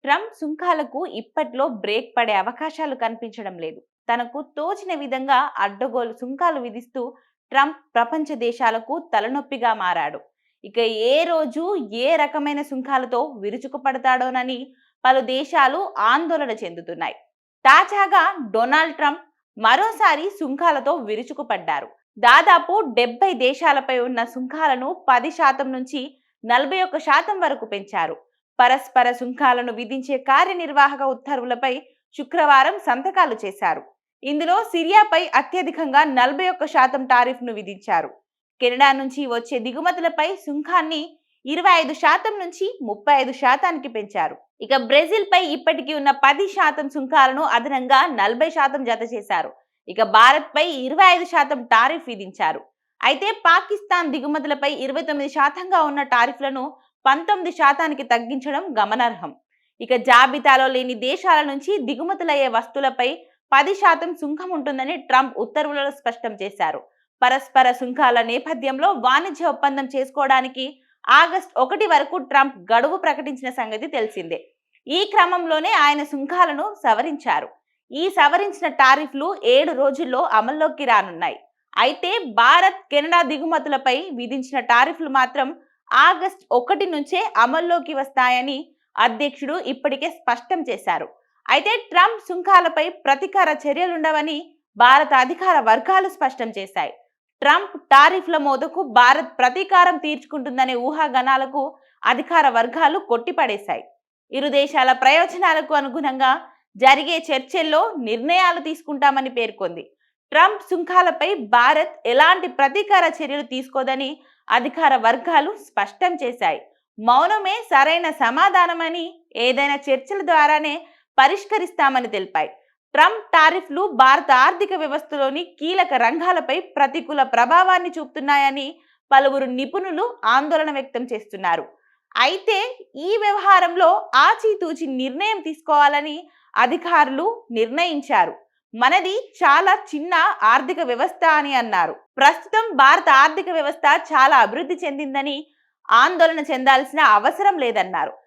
Trump సుంకాలకు ఇప్పట్లో break పడే అవకాశాలు కనిపించడం లేదు. తనకు తోచిన విధంగా అడ్డగోలు సుంకాలు విధిస్తూ ట్రంప్ ప్రపంచ దేశాలకు తలనొప్పిగా మారాడు. ఇక ఏ రోజు ఏ రకమైన సుంకాలతో విరుచుకుపడతాడోనని పలు దేశాలు ఆందోళన చెందుతున్నాయి. తాజాగా డొనాల్డ్ ట్రంప్ మరోసారి సుంకాలతో విరుచుకుపడ్డారు. దాదాపు 70 దేశాలపై ఉన్న సుంకాలను 10% నుంచి 41% వరకు పెంచారు. పరస్పర సుంకాలను విధించే కార్యనిర్వాహక ఉత్తర్వులపై శుక్రవారం సంతకాలు చేశారు. ఇందులో సిరియాపై అత్యధికంగా 41% టారిఫ్ను విధించారు. కెనడా నుంచి వచ్చే దిగుమతులపై సుంకాన్ని 25% నుంచి 35%కి పెంచారు. ఇక బ్రెజిల్ పై ఇప్పటికీ ఉన్న 10% సుంకాలను అదనంగా 40% జత చేశారు. ఇక భారత్ పై 25% టారిఫ్ విధించారు. అయితే పాకిస్తాన్ దిగుమతులపై 29%గా ఉన్న టారిఫ్లను 19%కి తగ్గించడం గమనార్హం. ఇక జాబితాలో లేని దేశాల నుంచి దిగుమతులయ్యే వస్తువులపై 10% సుంకం ఉంటుందని ట్రంప్ ఉత్తర్వులలో స్పష్టం చేశారు. పరస్పర సుంకాల నేపథ్యంలో వాణిజ్య ఒప్పందం చేసుకోవడానికి ఆగస్టు 1 వరకు ట్రంప్ గడువు ప్రకటించిన సంగతి తెలిసిందే. ఈ క్రమంలోనే ఆయన సుంకాలను సవరించారు. ఈ సవరించిన టారిఫ్లు 7 రోజుల్లో అమల్లోకి రానున్నాయి. అయితే భారత్, కెనడా దిగుమతులపై విధించిన టారిఫ్లు మాత్రం ఆగస్టు 1 నుంచే అమల్లోకి వస్తాయని అధ్యక్షుడు ఇప్పటికే స్పష్టం చేశారు. అయితే ట్రంప్ సుంకాలపై ప్రతీకార చర్యలుండవని భారత అధికార వర్గాలు స్పష్టం చేశాయి. ట్రంప్ టారిఫ్ల మోదకు భారత్ ప్రతీకారం తీర్చుకుంటుందనే ఊహాగానాలకు అధికార వర్గాలు కొట్టిపడేశాయి. ఇరు దేశాల ప్రయోజనాలకు అనుగుణంగా జరిగే చర్చల్లో నిర్ణయాలు తీసుకుంటామని పేర్కొంది. ట్రంప్ సుంకాలపై భారత్ ఎలాంటి ప్రతీకార చర్యలు తీసుకోదని అధికార వర్గాలు స్పష్టం చేశాయి. మౌనమే సరైన సమాధానమని, ఏదైనా చర్చల ద్వారానే పరిష్కరిస్తామని తెలిపాయి. ట్రంప్ టారిఫ్లు భారత ఆర్థిక వ్యవస్థలోని కీలక రంగాలపై ప్రతికూల ప్రభావాన్ని చూపుతున్నాయని పలువురు నిపుణులు ఆందోళన వ్యక్తం చేస్తున్నారు. అయితే ఈ వ్యవహారంలో ఆచితూచి నిర్ణయం తీసుకోవాలని అధికారులు నిర్ణయించారు. మనది చాలా చిన్న ఆర్థిక వ్యవస్థ అని అన్నారు. ప్రస్తుతం భారత ఆర్థిక వ్యవస్థ చాలా అభివృద్ధి చెందిందని ఆందోళన చెందాల్సిన అవసరం లేదన్నారు.